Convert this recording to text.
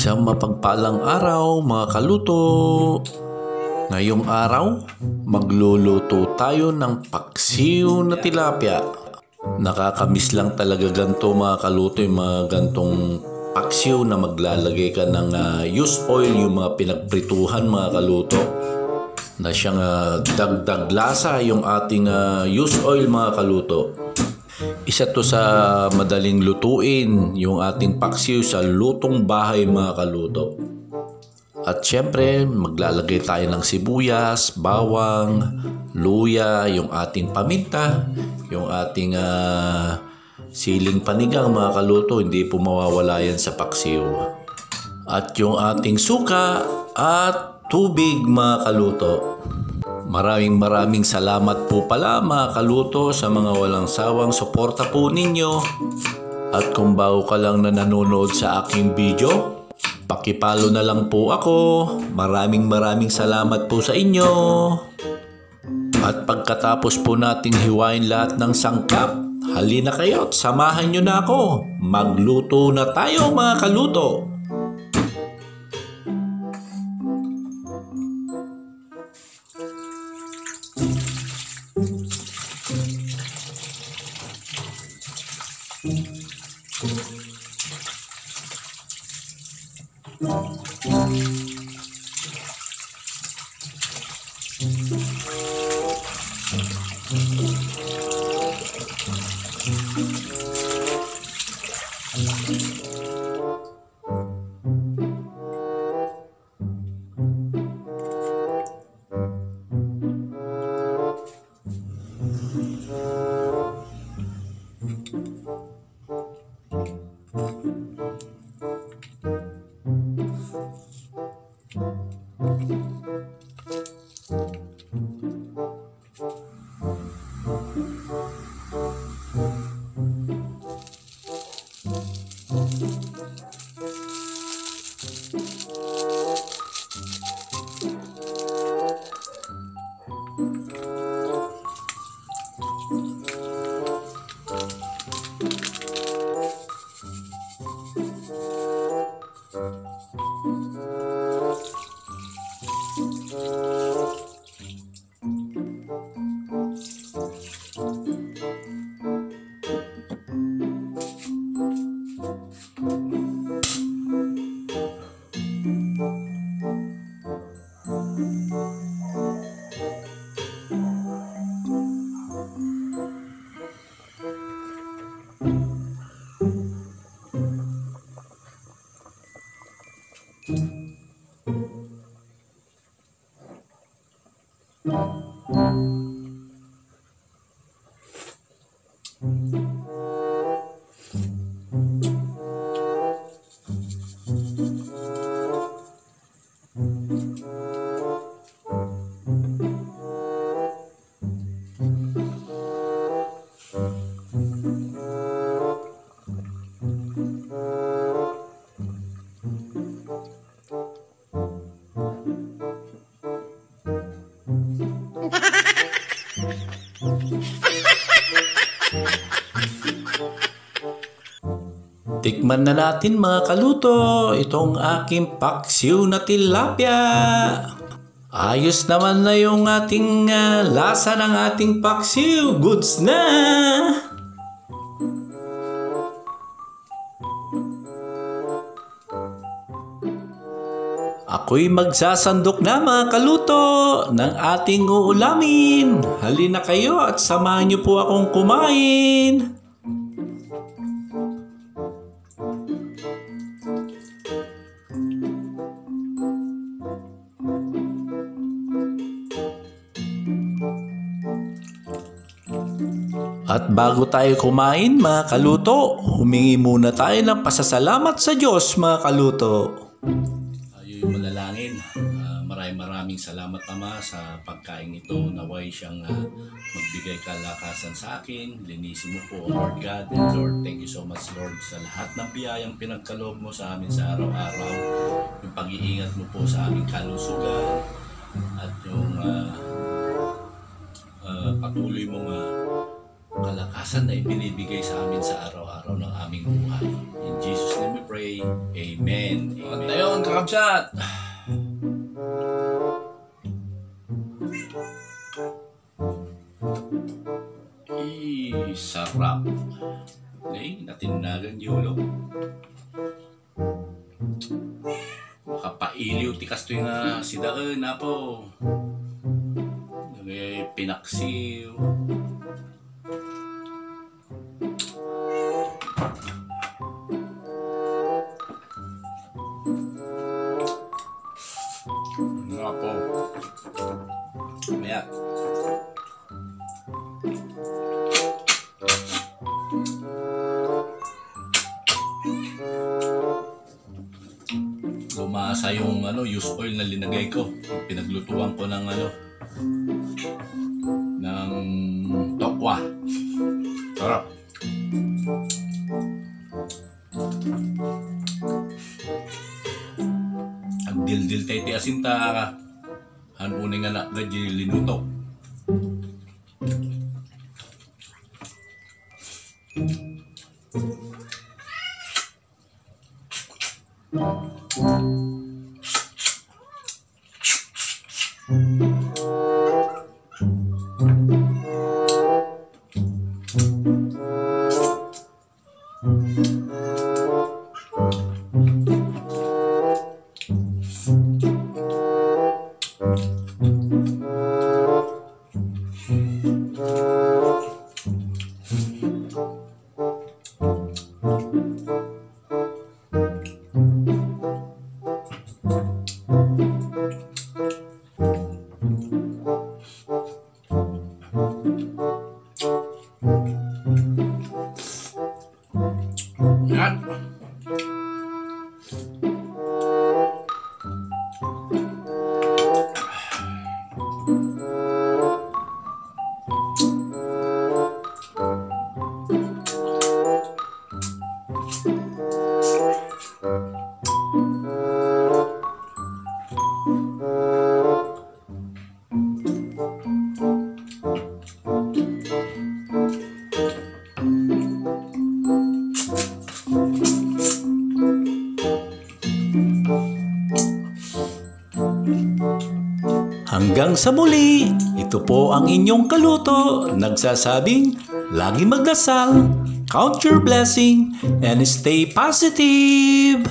Isang mapagpalang araw mga kaluto. Ngayong araw, magluluto tayo ng paksiw na tilapia. Nakakamiss lang talaga ganito mga kaluto, yung mga gantong paksiw na maglalagay ka ng used oil, yung mga pinagprituhan mga kaluto. Na siyang dagdag lasa yung ating used oil mga kaluto. Isa to sa madaling lutuin, yung ating paksiw sa lutong bahay mga kaluto. At syempre, maglalagay tayo ng sibuyas, bawang, luya, yung ating paminta, yung ating siling panigang mga kaluto, hindi po mawawala yan sa paksiw. At yung ating suka at tubig mga kaluto. Maraming salamat po pala mga kaluto sa mga walang sawang suporta po ninyo. At kung bago ka lang na nanonood sa aking video, pakipalo na lang po ako. Maraming salamat po sa inyo. At pagkatapos po nating hiwain lahat ng sangkap, halina kayo at samahan nyo na ako. Magluto na tayo mga kaluto. Tikman na natin mga kaluto itong aking paksiw na tilapia. Ayos naman na yung ating lasa ng ating paksiw. Goods na! Ako'y magsasandok na mga kaluto ng ating uulamin. Halina kayo at samahan niyo po akong kumain. At bago tayo kumain mga kaluto, humingi muna tayo ng pasasalamat sa Diyos mga kaluto. Tayo'y manalangin. Maraming salamat Ama sa pagkain ito. Naway siyang magbigay kalakasan sa akin. Linisin mo po Lord God. And Lord, thank you so much Lord sa lahat ng biyayang pinagkaloob mo sa amin sa araw-araw. Yung pag-iingat mo po sa aming kalusugan. At yung patuloy mong kalakasan na ibinibigay sa amin sa araw-araw ng aming buhay. In Jesus' name we pray. Amen. At ayun, kakabsat! Sarap. Okay, natinagan yolo. Makapailiw tikas to yung sidaan na po. Okay, pinaksiw. Nga po. Maya. Lumasa yung used oil na linagay ko. Pinaglutuan ko ng ng tokwa. Sarap. Ang dil-dil tayo asinta. Hanunin nga na gadyo linutok. Yan. Hanggang sa muli, ito po ang inyong kaluto, nagsasabing, lagi magdasal, count your blessing, and stay positive!